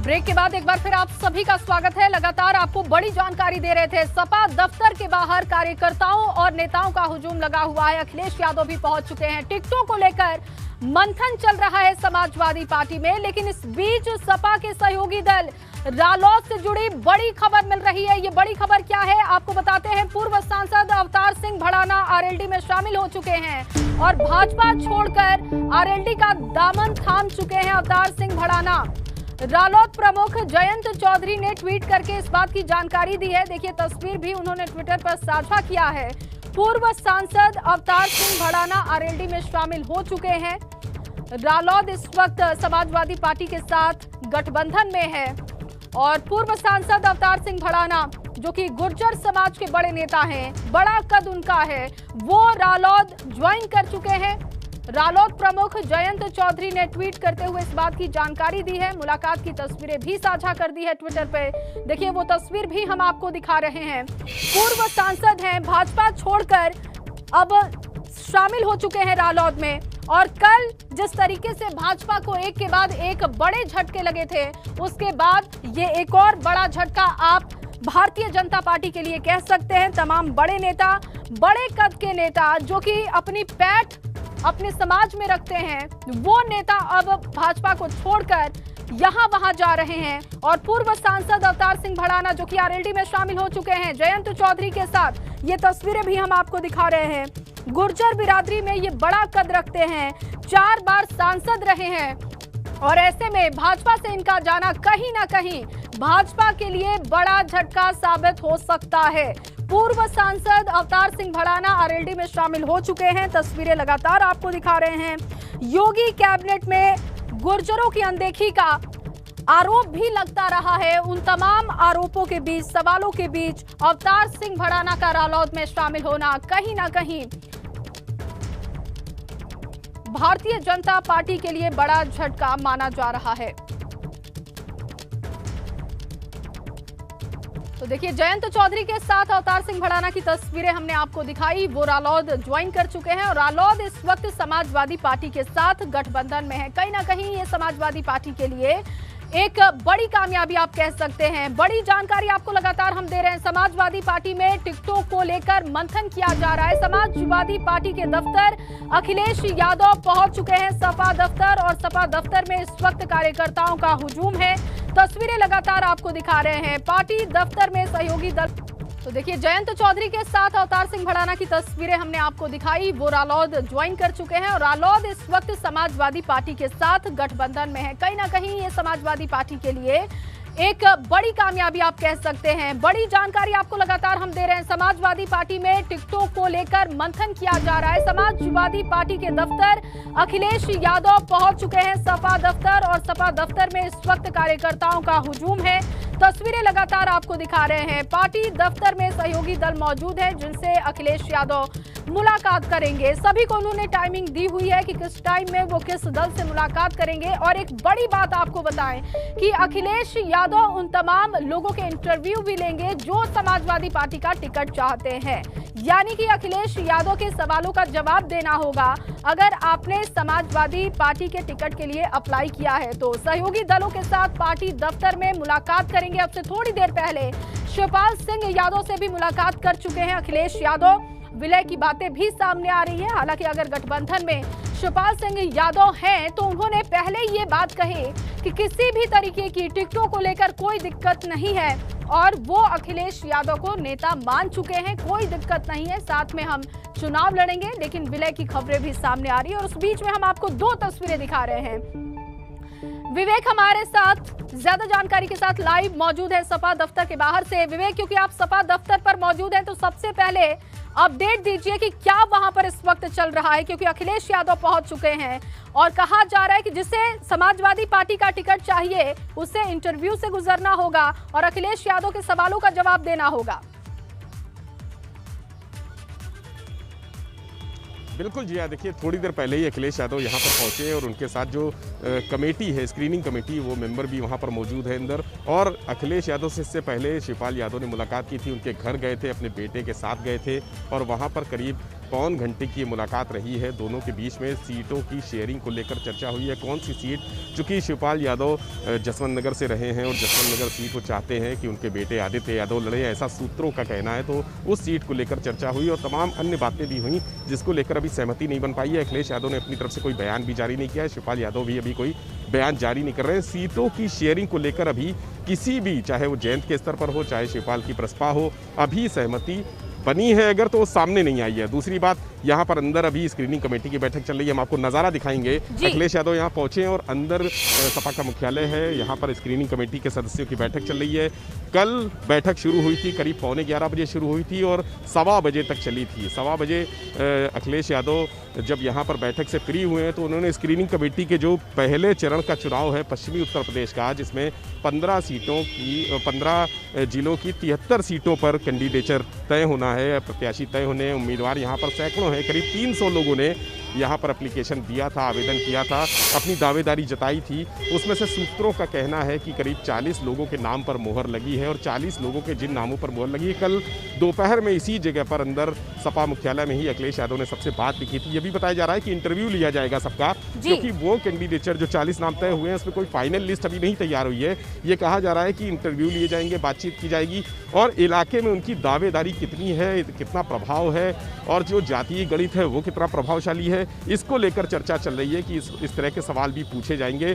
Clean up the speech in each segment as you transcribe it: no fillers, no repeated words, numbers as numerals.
Break के बाद एक बार फिर आप सभी का स्वागत है। लगातार आपको बड़ी जानकारी दे रहे थे। सपा दफ्तर के बाहर कार्यकर्ताओं और नेताओं का हुजूम लगा हुआ है। अखिलेश यादव भी पहुंच चुके हैं। टिकटों को लेकर मंथन चल रहा है समाजवादी पार्टी में, लेकिन इस बीच सपा के सहयोगी दल रालोद से जुड़ी बड़ी खबर मिल रही है। ये बड़ी खबर क्या है आपको बताते हैं। पूर्व सांसद अवतार सिंह भड़ाना आरएलडी में शामिल हो चुके हैं और भाजपा छोड़कर आरएलडी का दामन थाम चुके हैं अवतार सिंह भड़ाना। रालोद प्रमुख जयंत चौधरी ने ट्वीट करके इस बात की जानकारी दी है। देखिए तस्वीर भी उन्होंने ट्विटर पर साझा किया है। पूर्व सांसद अवतार सिंह भड़ाना आरएलडी में शामिल हो चुके हैं। रालोद इस वक्त समाजवादी पार्टी के साथ गठबंधन में है और पूर्व सांसद अवतार सिंह भड़ाना जो कि गुर्जर समाज के बड़े नेता हैं, बड़ा कद उनका है, वो रालोद ज्वाइन कर चुके हैं। रालोद प्रमुख जयंत चौधरी ने ट्वीट करते हुए इस बात की जानकारी दी है। मुलाकात की तस्वीरें भी साझा कर दी है ट्विटर पे। देखिए वो तस्वीर भी हम आपको दिखा रहे हैं। पूर्व सांसद हैं, भाजपा छोड़कर अब शामिल हो चुके हैं रालोद में। और कल जिस तरीके से भाजपा को एक के बाद एक बड़े झटके लगे थे, उसके बाद ये एक और बड़ा झटका आप भारतीय जनता पार्टी के लिए कह सकते हैं। तमाम बड़े नेता, बड़े कद के नेता जो कि अपनी पैठ अपने समाज में रखते हैं, वो नेता अब भाजपा को छोड़कर यहां वहां जा रहे हैं। और पूर्व सांसद अवतार सिंह भड़ाना जो कि आरएलडी में शामिल हो चुके हैं जयंत चौधरी के साथ, ये तस्वीरें भी हम आपको दिखा रहे हैं। गुर्जर बिरादरी में ये बड़ा कद रखते हैं, 4 बार सांसद रहे हैं और ऐसे में भाजपा से इनका जाना कहीं ना कहीं भाजपा के लिए बड़ा झटका साबित हो सकता है। पूर्व सांसद अवतार सिंह भड़ाना आरएलडी में शामिल हो चुके हैं। तस्वीरें लगातार आपको दिखा रहे हैं। योगी कैबिनेट में गुर्जरों की अनदेखी का आरोप भी लगता रहा है। उन तमाम आरोपों के बीच, सवालों के बीच अवतार सिंह भड़ाना का रालोद में शामिल होना कहीं ना कहीं भारतीय जनता पार्टी के लिए बड़ा झटका माना जा रहा है। तो देखिए जयंत चौधरी के साथ अवतार सिंह भड़ाना की तस्वीरें हमने आपको दिखाई। वो रालोद ज्वाइन कर चुके हैं और रालोद इस वक्त समाजवादी पार्टी के साथ गठबंधन में है। कहीं ना कहीं ये समाजवादी पार्टी के लिए एक बड़ी कामयाबी आप कह सकते हैं। बड़ी जानकारी आपको लगातार हम दे रहे हैं। समाजवादी पार्टी में टिकटों को लेकर मंथन किया जा रहा है। समाजवादी पार्टी के दफ्तर अखिलेश यादव पहुंच चुके हैं सपा दफ्तर और सपा दफ्तर में इस वक्त कार्यकर्ताओं का हुजूम है। तस्वीरें लगातार आपको दिखा रहे हैं। पार्टी दफ्तर में सहयोगी दल, तो देखिए जयंत चौधरी के साथ अवतार सिंह भड़ाना की तस्वीरें हमने आपको दिखाई। वो रालोद ज्वाइन कर चुके हैं और रालोद इस वक्त समाजवादी पार्टी के साथ गठबंधन में है। कहीं ना कहीं ये समाजवादी पार्टी के लिए एक बड़ी कामयाबी आप कह सकते हैं। बड़ी जानकारी आपको लगातार हम दे रहे हैं। समाजवादी पार्टी में टिकटों को लेकर मंथन किया जा रहा है। समाजवादी पार्टी के दफ्तर अखिलेश यादव पहुंच चुके हैं सपा दफ्तर और सपा दफ्तर में इस वक्त कार्यकर्ताओं का हुजूम है। तस्वीरें लगातार आपको दिखा रहे हैं। पार्टी दफ्तर में सहयोगी दल मौजूद है जिनसे अखिलेश यादव मुलाकात करेंगे। सभी को उन्होंने टाइमिंग दी हुई है कि किस टाइम में वो किस दल से मुलाकात करेंगे। और एक बड़ी बात आपको बताएं कि अखिलेश यादव उन तमाम लोगों के इंटरव्यू भी लेंगे जो समाजवादी पार्टी का टिकट चाहते हैं। यानी कि अखिलेश यादव के सवालों का जवाब देना होगा। अगर आपने समाजवादी पार्टी के टिकट के लिए अप्लाई किया है तो सहयोगी दलों के साथ पार्टी दफ्तर में मुलाकात करेंगे। अब से थोड़ी देर पहले शिवपाल सिंह यादव से भी मुलाकात कर चुके हैं अखिलेश यादव। विलय की बातें भी सामने आ रही है। हालांकि अगर गठबंधन में शिवपाल सिंह यादव हैं तो उन्होंने पहले ये बात कही कि किसी भी तरीके की टिकटों को लेकर कोई दिक्कत नहीं है और वो अखिलेश यादव को नेता मान चुके हैं। कोई दिक्कत नहीं है, साथ में हम चुनाव लड़ेंगे। लेकिन विलय की खबरें भी सामने आ रही है और उस बीच में हम आपको 2 तस्वीरें दिखा रहे हैं। विवेक हमारे साथ ज्यादा जानकारी के साथ लाइव मौजूद है सपा दफ्तर के बाहर से। विवेक, क्योंकि आप सपा दफ्तर पर मौजूद हैं तो सबसे पहले अपडेट दीजिए कि क्या वहां पर इस वक्त चल रहा है, क्योंकि अखिलेश यादव पहुंच चुके हैं और कहा जा रहा है कि जिसे समाजवादी पार्टी का टिकट चाहिए उसे इंटरव्यू से गुजरना होगा और अखिलेश यादव के सवालों का जवाब देना होगा। बिल्कुल जी हाँ, देखिए थोड़ी देर पहले ही अखिलेश यादव यहाँ पर पहुँचे और उनके साथ जो कमेटी है, स्क्रीनिंग कमेटी, वो मेंबर भी वहाँ पर मौजूद है अंदर। और अखिलेश यादव से इससे पहले शिवपाल यादव ने मुलाकात की थी, उनके घर गए थे, अपने बेटे के साथ गए थे और वहाँ पर करीब पौन घंटे की मुलाकात रही है। दोनों के बीच में सीटों की शेयरिंग को लेकर चर्चा हुई है। कौन सी सीट, चूँकि शिवपाल यादव जसवंत नगर से रहे हैं और जसवंत नगर सीट वो चाहते हैं कि उनके बेटे आदित्य यादव लड़े, ऐसा सूत्रों का कहना है। तो उस सीट को लेकर चर्चा हुई और तमाम अन्य बातें भी हुई, जिसको लेकर अभी सहमति नहीं बन पाई है। अखिलेश यादव ने अपनी तरफ से कोई बयान भी जारी नहीं किया है, शिवपाल यादव भी अभी कोई बयान जारी नहीं कर रहे हैं। सीटों की शेयरिंग को लेकर अभी किसी भी, चाहे वो जयंत के स्तर पर हो, चाहे शिवपाल की प्रस्पा हो, अभी सहमति बनी है अगर तो वो सामने नहीं आई है। दूसरी बात, यहाँ पर अंदर अभी स्क्रीनिंग कमेटी की बैठक चल रही है। हम आपको नज़ारा दिखाएंगे। अखिलेश यादव यहाँ पहुंचे हैं और अंदर सपा का मुख्यालय है, यहाँ पर स्क्रीनिंग कमेटी के सदस्यों की बैठक चल रही है। कल बैठक शुरू हुई थी, करीब 11:15 बजे शुरू हुई थी और 1:15 बजे तक चली थी। 1:15 बजे अखिलेश यादव जब यहाँ पर बैठक से फ्री हुए हैं तो उन्होंने स्क्रीनिंग कमेटी के जो पहले चरण का चुनाव है पश्चिमी उत्तर प्रदेश का, जिसमें 15 जिलों की 73 सीटों पर कैंडिडेचर तय होना है, प्रत्याशी तय होने, उम्मीदवार यहाँ पर सैकड़ों हैं। करीब 300 लोगों ने यहाँ पर एप्लीकेशन दिया था, आवेदन किया था, अपनी दावेदारी जताई थी। उसमें से सूत्रों का कहना है कि करीब 40 लोगों के नाम पर मोहर लगी है और 40 लोगों के जिन नामों पर मोहर लगी है, कल दोपहर में इसी जगह पर अंदर सपा मुख्यालय में ही अखिलेश यादव ने सबसे बात लिखी थी। ये भी बताया जा रहा है कि इंटरव्यू लिया जाएगा सबका, क्योंकि वो कैंडिडेचर जो 40 नाम तय हुए हैं उसमें कोई फाइनल लिस्ट अभी नहीं तैयार हुई है। ये कहा जा रहा है कि इंटरव्यू लिए जाएंगे, बातचीत की जाएगी और इलाके में उनकी दावेदारी कितनी है, कितना प्रभाव है और जो जातीय गणित है वो कितना प्रभावशाली है, इसको लेकर चर्चा चल रही है कि इस तरह के सवाल भी पूछे जाएंगे।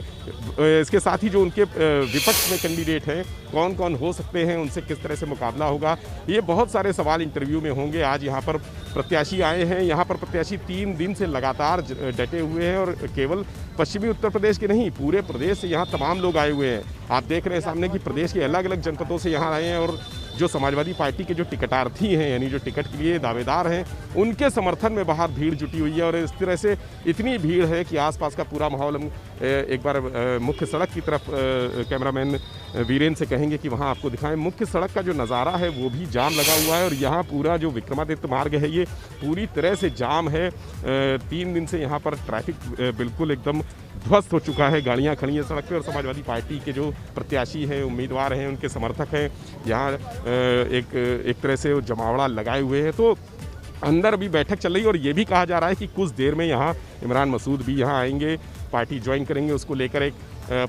इसके साथ ही जो उनके विपक्ष में कैंडिडेट हैं, कौन कौन हो सकते हैं, उनसे किस तरह से मुकाबला होगा, ये बहुत सारे सवाल इंटरव्यू में होंगे। आज यहाँ पर प्रत्याशी आए हैं, यहाँ पर प्रत्याशी 3 दिन से लगातार डटे हुए हैं और केवल पश्चिमी उत्तर प्रदेश के नहीं, पूरे प्रदेश से यहाँ तमाम लोग आए हुए हैं। आप देख रहे हैं सामने कि प्रदेश के अलग अलग जनपदों से यहाँ आए हैं और जो समाजवादी पार्टी के जो टिकटार्थी हैं, यानी जो टिकट के लिए दावेदार हैं, उनके समर्थन में बाहर भीड़ जुटी हुई है और इस तरह से इतनी भीड़ है कि आसपास का पूरा माहौल, हम एक बार मुख्य सड़क की तरफ कैमरामैन वीरेन से कहेंगे कि वहाँ आपको दिखाएं। मुख्य सड़क का जो नज़ारा है वो भी जाम लगा हुआ है और यहाँ पूरा जो विक्रमादित्य मार्ग है ये पूरी तरह से जाम है। 3 दिन से यहाँ पर ट्रैफिक बिल्कुल एकदम ध्वस्त हो चुका है, गाड़ियाँ खड़ी हैं सड़क पे और समाजवादी पार्टी के जो प्रत्याशी हैं, उम्मीदवार हैं, उनके समर्थक हैं, यहाँ एक तरह से जमावड़ा लगाए हुए हैं। तो अंदर अभी बैठक चल रही है और ये भी कहा जा रहा है कि कुछ देर में यहाँ इमरान मसूद भी यहाँ आएंगे, पार्टी ज्वाइन करेंगे। उसको लेकर एक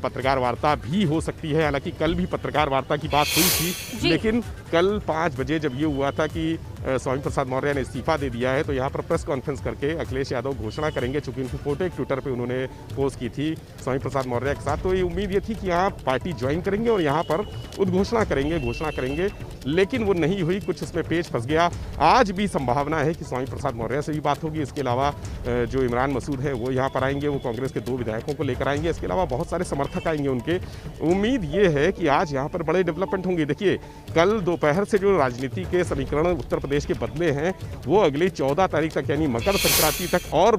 पत्रकार वार्ता भी हो सकती है। हालांकि कल भी पत्रकार वार्ता की बात हुई थी, लेकिन कल 5 बजे जब ये हुआ था कि स्वामी प्रसाद मौर्य ने इस्तीफा दे दिया है, तो यहाँ पर प्रेस कॉन्फ्रेंस करके अखिलेश यादव घोषणा करेंगे। चूंकि उनकी फोटो एक ट्विटर पे उन्होंने पोस्ट की थी स्वामी प्रसाद मौर्य के साथ, तो ये उम्मीद ये थी कि यहाँ पार्टी ज्वाइन करेंगे और यहाँ पर घोषणा करेंगे, लेकिन वो नहीं हुई, कुछ उसमें पेच फंस गया। आज भी संभावना है कि स्वामी प्रसाद मौर्य से भी बात होगी। इसके अलावा जो इमरान मसूद है वो यहाँ पर आएंगे, वो कांग्रेस के 2 विधायकों को लेकर आएंगे। इसके अलावा बहुत सारे समर्थक आएंगे उनके। उम्मीद ये है कि आज यहाँ पर बड़े डेवलपमेंट होंगे। देखिए, कल दोपहर से जो राजनीति के समीकरण उत्तर प्रदेश के बदले हैं वो अगली 14 तारीख तक यानी मकर संक्रांति तक और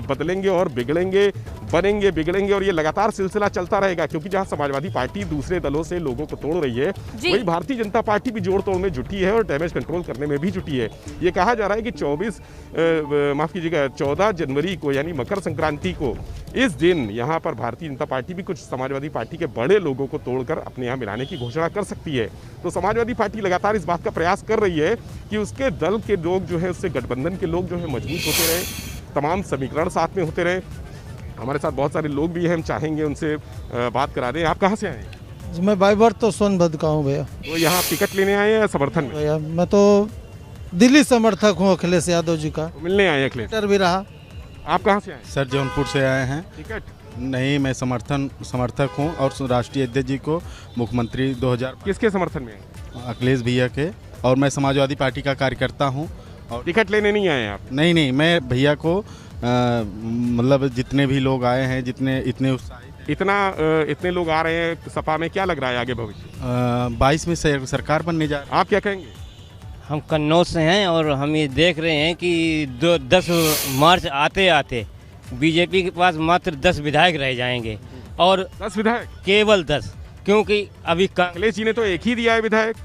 बदलेंगे और बिगड़ेंगे और ये लगातार सिलसिला चलता रहेगा, क्योंकि जहां समाजवादी पार्टी दूसरे दलों से लोगों को तोड़ रही है, वही भारतीय जनता पार्टी भी जोड़ तोड़ में जुटी है और डैमेज कंट्रोल करने में भी जुटी है। ये कहा जा रहा है कि 14 जनवरी को यानी मकर संक्रांति को इस दिन यहाँ पर भारतीय जनता पार्टी भी कुछ समाजवादी पार्टी के बड़े लोगों को तोड़कर अपने यहाँ मिलाने की घोषणा कर सकती है। तो समाजवादी पार्टी लगातार इस बात का प्रयास कर रही है कि उसके दल के लोग जो है, उससे गठबंधन के लोग जो है मजबूत होते रहे, तमाम समीकरण साथ में होते रहे। हमारे साथ बहुत सारे लोग भी हैं, हम चाहेंगे उनसे बात करा दें। आप कहाँ से आए? मैं बाई बर्थ तो सोनभद्र का हूँ भैया। तो यहाँ टिकट लेने आए हैं या समर्थन में? भैया मैं तो दिल्ली समर्थक हूँ अखिलेश यादव जी का। तो मिलने आए अखिलेश भी रहा। आप कहाँ से आए? सर जौनपुर से आए हैं। टिकट नहीं, मैं समर्थक हूं और राष्ट्रीय अध्यक्ष जी को मुख्यमंत्री 2000 किसके समर्थन में? अखिलेश भैया के। और मैं समाजवादी पार्टी का कार्यकर्ता हूं। और टिकट लेने नहीं आए आप? नहीं, मैं भैया को मतलब जितने भी लोग आए हैं, इतने उत्साहित, इतने लोग आ रहे हैं सपा में, क्या लग रहा है आगे भविष्य? 22 में सरकार बनने जा रही है। आप क्या कहेंगे? हम कन्नौज से हैं और हम ये देख रहे हैं कि 10 मार्च आते आते बीजेपी के पास मात्र 10 विधायक रह जाएंगे। और 10 विधायक? केवल 10, क्योंकि अभी अखिलेश जी ने तो एक ही दिया है विधायक।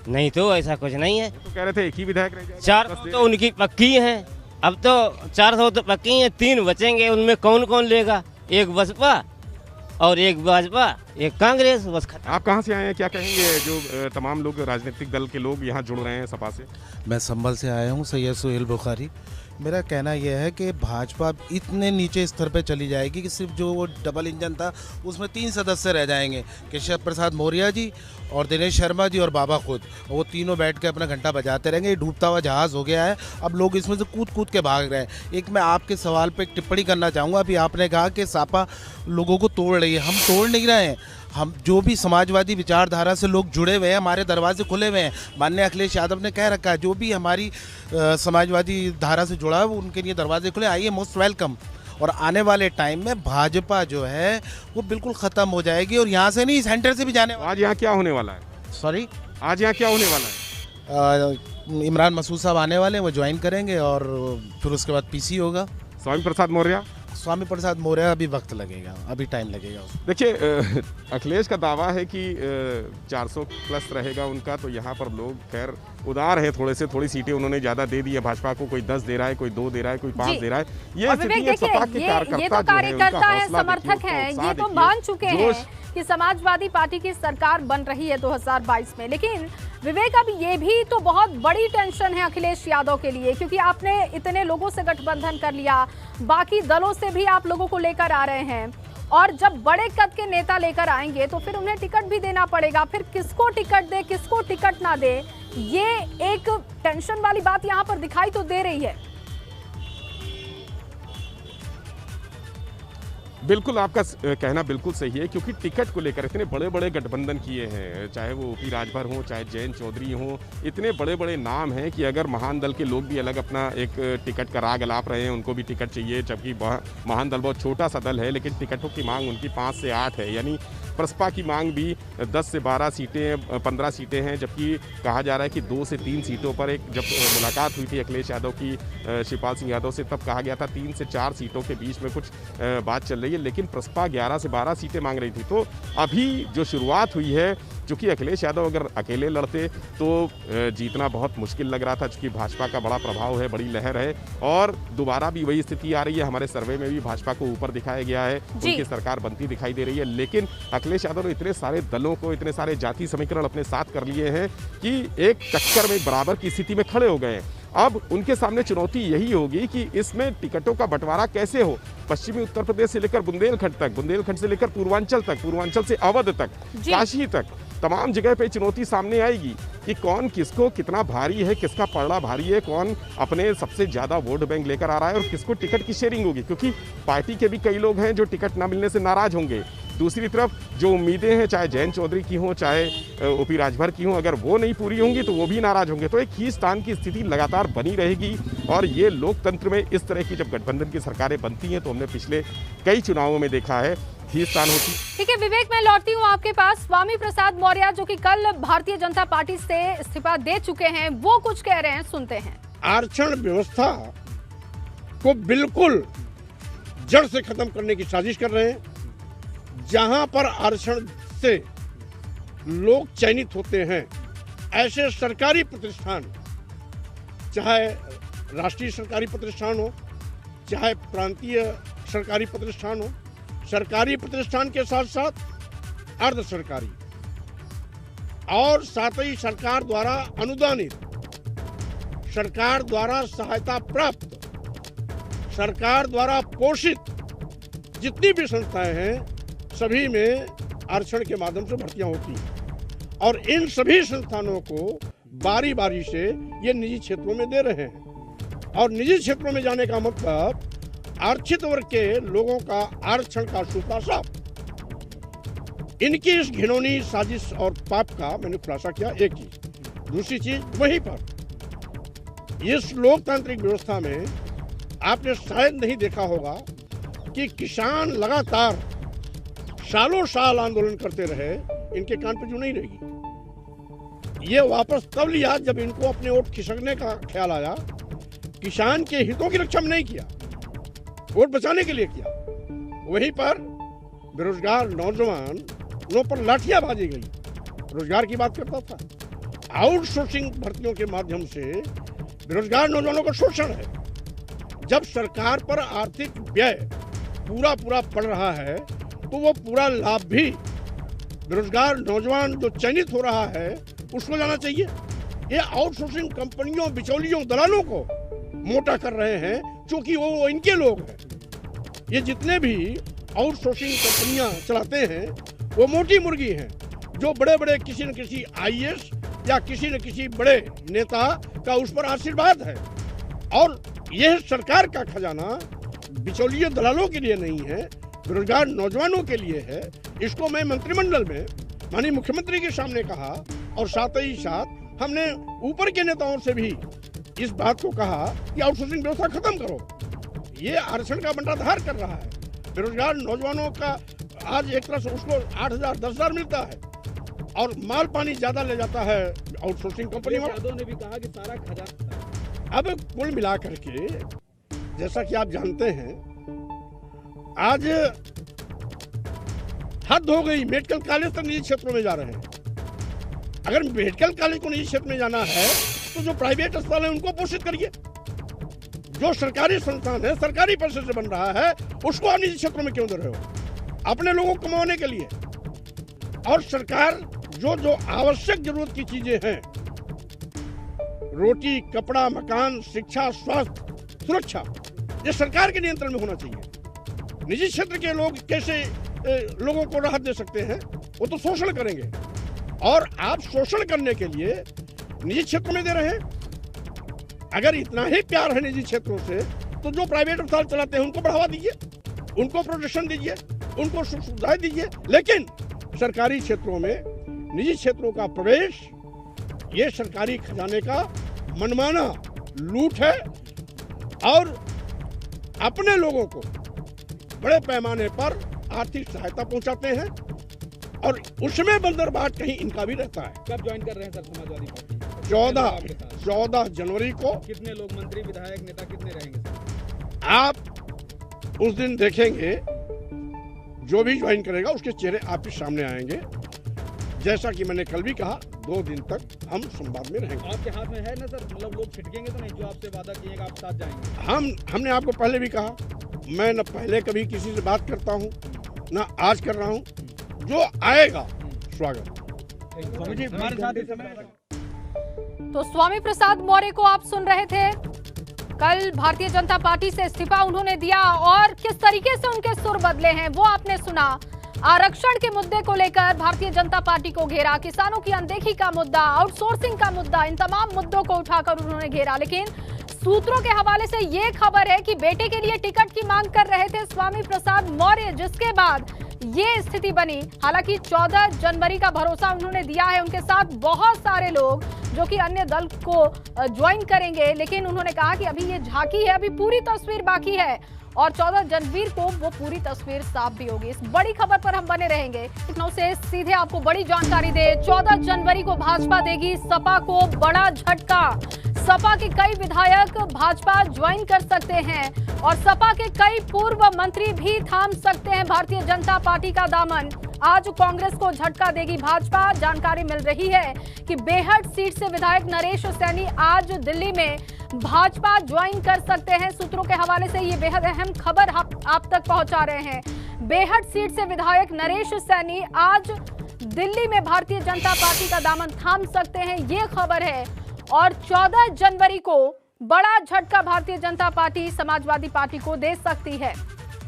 नहीं तो ऐसा कुछ नहीं है, तो कह रहे थे एक ही विधायक रह जाएगा। 400 तो उनकी पक्की है, अब तो 400 तो पक्की है, 3 बचेंगे। उनमें कौन कौन लेगा? एक बसपा और एक भाजपा, ये कांग्रेस बस खत्म। आप कहाँ से आए हैं, क्या कहेंगे जो तमाम लोग राजनीतिक दल के लोग यहाँ जुड़ रहे हैं सपा से? मैं संभल से आया हूँ, सैयद सुहेल बुखारी। मेरा कहना यह है कि भाजपा इतने नीचे स्तर पे चली जाएगी कि सिर्फ जो वो डबल इंजन था उसमें 3 सदस्य रह जाएंगे, केशव प्रसाद मौर्य जी और दिनेश शर्मा जी और बाबा खुद। वो तीनों बैठ के अपना घंटा बजाते रहेंगे। ये डूबता हुआ जहाज़ हो गया है, अब लोग इसमें से कूद कूद के भाग रहे हैं। एक मैं आपके सवाल पे एक टिप्पणी करना चाहूँगा। अभी आपने कहा कि सपा लोगों को तोड़ रही है। हम तोड़ नहीं रहे हैं। हम जो भी समाजवादी विचारधारा से लोग जुड़े हुए हैं, हमारे दरवाजे खुले हुए हैं। माननीय अखिलेश यादव ने कह रखा है जो भी हमारी समाजवादी धारा से जुड़ा है वो उनके लिए दरवाजे खुले, आइए, मोस्ट वेलकम। और आने वाले टाइम में भाजपा जो है वो बिल्कुल ख़त्म हो जाएगी और यहाँ से नहीं, सेंटर से भी जाने वाला। आज यहाँ क्या होने वाला है? सॉरी, आज यहाँ क्या होने वाला है? इमरान मसूद साहब आने वाले हैं, वो ज्वाइन करेंगे और फिर उसके बाद पीसी होगा। स्वामी प्रसाद मौर्य? स्वामी प्रसाद मौर्य अभी वक्त लगेगा, अभी टाइम लगेगा। देखिए, अखिलेश का दावा है कि 400 प्लस रहेगा उनका, तो यहाँ पर लोग खैर उदार है, थोड़ी सीटें उन्होंने ज़्यादा दे दी है भाजपा को। कोई 10 दे रहा है, कोई 2 दे रहा है, कोई 5 दे रहा है। ये स्थिति है, सपा के ये तो कार्यकर्ता है, समर्थक हैं, ये तो मान चुके हैं कि समाजवादी पार्टी की सरकार बन रही है 2022 में। लेकिन विवेक, अब ये भी तो बहुत बड़ी टेंशन है अखिलेश यादव के लिए, क्योंकि आपने इतने लोगों से गठबंधन कर लिया, बाकी दलों से भी आप लोगों को लेकर आ रहे हैं, और जब बड़े कद के नेता लेकर आएंगे तो फिर उन्हें टिकट भी देना पड़ेगा। फिर किसको टिकट दे, किसको टिकट ना दे, ये एक टेंशन वाली बात यहाँ पर दिखाई तो दे रही है। बिल्कुल, आपका कहना बिल्कुल सही है, क्योंकि टिकट को लेकर इतने बड़े बड़े गठबंधन किए हैं, चाहे वो ओपी राजभर हो, चाहे जयंत चौधरी हो, इतने बड़े बड़े नाम हैं कि अगर महान दल के लोग भी अलग अपना एक टिकट का राग अलाप रहे हैं, उनको भी टिकट चाहिए, जबकि महान दल बहुत छोटा सा दल है, लेकिन टिकटों की मांग उनकी 5 से 8 है। यानी प्रसपा की मांग भी 10 से 12 सीटें, 15 सीटें हैं, जबकि कहा जा रहा है कि 2 से 3 सीटों पर एक जब मुलाकात हुई थी अखिलेश यादव की शिवपाल सिंह यादव से, तब कहा गया था 3 से 4 सीटों के बीच में कुछ बात चल रही है, लेकिन प्रसपा 11 से 12 सीटें मांग रही थी। तो अभी जो शुरुआत हुई है, चूँकि अखिलेश यादव अगर अकेले लड़ते तो जीतना बहुत मुश्किल लग रहा था, चूँकि भाजपा का बड़ा प्रभाव है, बड़ी लहर है, और दोबारा भी वही स्थिति आ रही है। हमारे सर्वे में भी भाजपा को ऊपर दिखाया गया है, उनकी सरकार बनती दिखाई दे रही है। लेकिन अखिलेश यादव ने इतने सारे दलों को, इतने सारे जाति समीकरण अपने साथ कर लिए हैं कि एक टक्कर में बराबर की स्थिति में खड़े हो गए हैं। अब उनके सामने चुनौती यही होगी कि इसमें टिकटों का बंटवारा कैसे हो। पश्चिमी उत्तर प्रदेश से लेकर बुंदेलखंड तक, बुंदेलखंड से लेकर पूर्वांचल तक, पूर्वांचल से अवध तक, काशी तक, तमाम जगह पे चुनौती सामने आएगी कि कौन किसको कितना भारी है, किसका पलड़ा भारी है, कौन अपने सबसे ज़्यादा वोट बैंक लेकर आ रहा है और किसको टिकट की शेयरिंग होगी। क्योंकि पार्टी के भी कई लोग हैं जो टिकट ना मिलने से नाराज होंगे। दूसरी तरफ जो उम्मीदें हैं, चाहे जयंत चौधरी की हों, चाहे ओपी राजभर की हों, अगर वो नहीं पूरी होंगी तो वो भी नाराज होंगे। तो एक खींचतान की स्थिति लगातार बनी रहेगी। और ये लोकतंत्र में इस तरह की जब गठबंधन की सरकारें बनती हैं तो हमने पिछले कई चुनावों में देखा है, खींचतान होती। ठीक है विवेक, मैं लौटती हूँ आपके पास। स्वामी प्रसाद मौर्य जो कि कल भारतीय जनता पार्टी से इस्तीफा दे चुके हैं, वो कुछ कह रहे हैं, सुनते हैं। आरक्षण व्यवस्था को बिल्कुल जड़ से खत्म करने की साजिश कर रहे हैं। जहां पर आरक्षण से लोग चयनित होते हैं, ऐसे सरकारी प्रतिष्ठान, चाहे राष्ट्रीय सरकारी प्रतिष्ठान हो, चाहे प्रांतीय सरकारी प्रतिष्ठान हो, सरकारी प्रतिष्ठान के साथ साथ अर्ध सरकारी और साथ ही सरकार द्वारा अनुदानित, सरकार द्वारा सहायता प्राप्त, सरकार द्वारा पोषित जितनी भी संस्थाएं हैं, सभी में आरक्षण के माध्यम से भर्तियां होती हैं। और इन सभी संस्थानों को बारी बारी से ये निजी क्षेत्रों में दे रहे हैं। और निजी क्षेत्रों में जाने का मतलब आरक्षित वर्ग के लोगों का आरक्षण का सूपा साफ। इनकी इस घिनौनी साजिश और पाप का मैंने खुलासा किया। एक चीज, दूसरी चीज, वहीं पर इस लोकतांत्रिक व्यवस्था में आपने शायद नहीं देखा होगा कि किसान लगातार सालों साल आंदोलन करते रहे, इनके कान पे जू नहीं रहेगी। ये वापस तब लिया जब इनको अपने वोट खिसकने का ख्याल आया। किसान के हितों की रक्षा में नहीं किया, वोट बचाने के लिए किया। वहीं पर बेरोजगार नौजवानों पर लाठियां बाजी गई। रोजगार की बात करता था। आउटसोर्सिंग भर्तियों के माध्यम से बेरोजगार नौजवानों का शोषण है। जब सरकार पर आर्थिक व्यय पूरा पड़ रहा है तो वो पूरा लाभ भी बेरोजगार नौजवान जो चयनित हो रहा है उसको जाना चाहिए। ये आउटसोर्सिंग कंपनियों, बिचौलियों, दलालों को मोटा कर रहे हैं क्योंकि वो इनके लोग हैं। ये जितने भी आउटसोर्सिंग कंपनियां चलाते हैं वो मोटी मुर्गी हैं, जो बड़े बड़े किसी न किसी आईएएस या किसी न किसी बड़े नेता का उस पर आशीर्वाद है। और यह सरकार का खजाना बिचौलियों दलालों के लिए नहीं है, बेरोजगार नौजवानों के लिए है। इसको मैं मंत्रिमंडल में माननीय मुख्यमंत्री के सामने कहा और साथ ही साथ हमने ऊपर के नेताओं से भी इस बात को कहा कि आउटसोर्सिंग व्यवस्था खत्म करो। ये आरक्षण का बंटाधार कर रहा है। बेरोजगार नौजवानों का आज एक तरह से उसको 8,000 10,000 मिलता है और माल पानी ज्यादा ले जाता है आउटसोर्सिंग कंपनी वालों ने भी कहा कि सारा खजाना। अब कुल मिलाकर के जैसा कि आप जानते हैं आज हद हो गई, मेडिकल कॉलेज तक निजी क्षेत्रों में जा रहे हैं। अगर मेडिकल कॉलेज को निजी क्षेत्र में जाना है तो जो प्राइवेट अस्पताल है उनको पोषित करिए। जो सरकारी संस्थान है, सरकारी पैसे से बन रहा है, उसको आप निजी क्षेत्रों में क्यों दे रहे हो? अपने लोगों को कमाने के लिए। और सरकार जो जो आवश्यक जरूरत की चीजें हैं, रोटी, कपड़ा, मकान, शिक्षा, स्वास्थ्य, सुरक्षा, ये सरकार के नियंत्रण में होना चाहिए। निजी क्षेत्र के लोग कैसे लोगों को राहत दे सकते हैं? वो तो शोषण करेंगे। और आप शोषण करने के लिए निजी क्षेत्र में दे रहे हैं। अगर इतना ही प्यार है निजी क्षेत्रों से तो जो प्राइवेट अस्पताल चलाते हैं उनको बढ़ावा दीजिए, उनको प्रोटेक्शन दीजिए, उनको सुख सुविधाएं दीजिए। लेकिन सरकारी क्षेत्रों में निजी क्षेत्रों का प्रवेश ये सरकारी खजाने का मनमाना लूट है और अपने लोगों को बड़े पैमाने पर आर्थिक सहायता पहुंचाते हैं और उसमें बंदरबाट कहीं इनका भी रहता है। कब ज्वाइन कर रहे हैं सर समाजवादी पार्टी? 14 जनवरी को। कितने लोग, मंत्री, विधायक, नेता कितने रहेंगे सर? आप उस दिन देखेंगे, जो भी ज्वाइन करेगा उसके चेहरे आपके सामने आएंगे। जैसा कि मैंने कल भी कहा, 2 दिन तक हम संवाद में रहेंगे। आपके हाथ में है ना सर, मतलब लोग छिटकेंगे तो नहीं? जो आपसे वादा किएगा आप साथ जाएंगे? हमने आपको पहले भी कहा, मैं न पहले कभी किसी से बात करता हूँ न आज कर रहा हूँ। जो आएगा स्वागत। स्वामी जी हमारे साथ इस समय तो स्वामी प्रसाद मौर्य को आप सुन रहे थे। कल भारतीय जनता पार्टी से इस्तीफा उन्होंने दिया और किस तरीके से उनके सुर बदले हैं वो आपने सुना। आरक्षण के मुद्दे को लेकर भारतीय जनता पार्टी को घेरा, किसानों की अनदेखी का मुद्दा, आउटसोर्सिंग का मुद्दा, इन तमाम मुद्दों को उठाकर उन्होंने घेरा। लेकिन सूत्रों के हवाले से ये खबर है कि बेटे के लिए टिकट की मांग कर रहे थे स्वामी प्रसाद मौर्य, जिसके बाद ये स्थिति बनी। हालांकि 14 जनवरी का भरोसा उन्होंने दिया है, उनके साथ बहुत सारे लोग जो कि अन्य दल को ज्वाइन करेंगे। लेकिन उन्होंने कहा कि अभी ये झांकी है, अभी पूरी तस्वीर बाकी है और 14 जनवरी को वो पूरी तस्वीर साफ भी होगी। इस बड़ी खबर पर हम बने रहेंगे। लखनऊ से सीधे आपको बड़ी जानकारी दे, 14 जनवरी को भाजपा देगी सपा को बड़ा झटका। सपा के कई विधायक भाजपा ज्वाइन कर सकते हैं और सपा के कई पूर्व मंत्री भी थाम सकते हैं भारतीय जनता पार्टी का दामन। आज कांग्रेस को झटका देगी भाजपा। जानकारी मिल रही है कि बेहट सीट से विधायक नरेश सैनी आज दिल्ली में भाजपा ज्वाइन कर सकते हैं। सूत्रों के हवाले से ये बेहद अहम खबर आप तक पहुंचा रहे हैं। बेहट सीट से विधायक नरेश सैनी आज दिल्ली में भारतीय जनता पार्टी का दामन थाम सकते हैं, ये खबर है। और 14 जनवरी को बड़ा झटका भारतीय जनता पार्टी समाजवादी पार्टी को दे सकती है।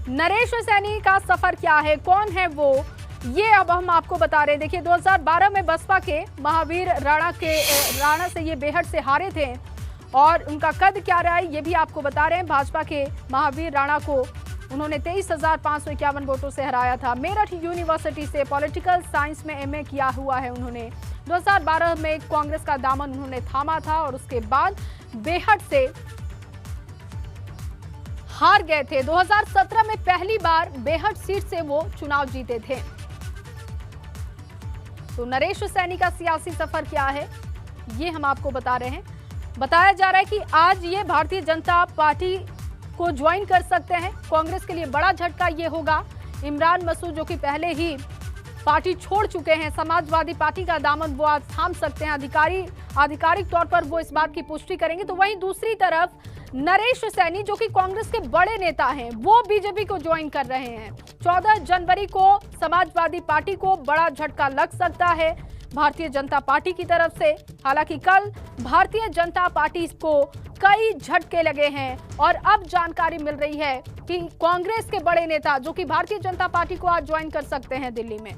नरेश सैनी का सफर क्या है, कौन है वो, ये अब हम आपको बता रहे हैं। देखिए 2012 में बसपा के महावीर राणा से ये बेहट से हारे थे और उनका कद क्या रहा है ये भी आपको बता रहे हैं। भाजपा के महावीर राणा को उन्होंने 23,551 वोटों से हराया था। मेरठ यूनिवर्सिटी से पॉलिटिकल साइंस में एमए किया हुआ है उन्होंने। 2012 में कांग्रेस का दामन उन्होंने थामा था और उसके बाद बेहट से हार गए थे। 2017 में पहली बार बेहट सीट से वो चुनाव जीते थे। तो नरेश सैनी का सियासी सफर क्या है ये हम आपको बता रहे हैं। बताया जा रहा है कि आज ये भारतीय जनता पार्टी को ज्वाइन कर सकते हैं। कांग्रेस के लिए बड़ा झटका ये होगा। इमरान मसूद जो कि पहले ही पार्टी छोड़ चुके हैं। समाजवादी पार्टी का दामन वो आज थाम सकते हैं। आधिकारिक तौर पर वो इस बात की पुष्टि करेंगे। तो वहीं दूसरी तरफ नरेश सैनी जो कि कांग्रेस के बड़े नेता हैं, वो बीजेपी को ज्वाइन कर रहे हैं। 14 जनवरी को समाजवादी पार्टी को बड़ा झटका लग सकता है भारतीय जनता पार्टी की तरफ से। हालांकि कल भारतीय जनता पार्टी को कई झटके लगे हैं और अब जानकारी मिल रही है कि कांग्रेस के बड़े नेता जो कि भारतीय जनता पार्टी को आज ज्वाइन कर सकते हैं दिल्ली में।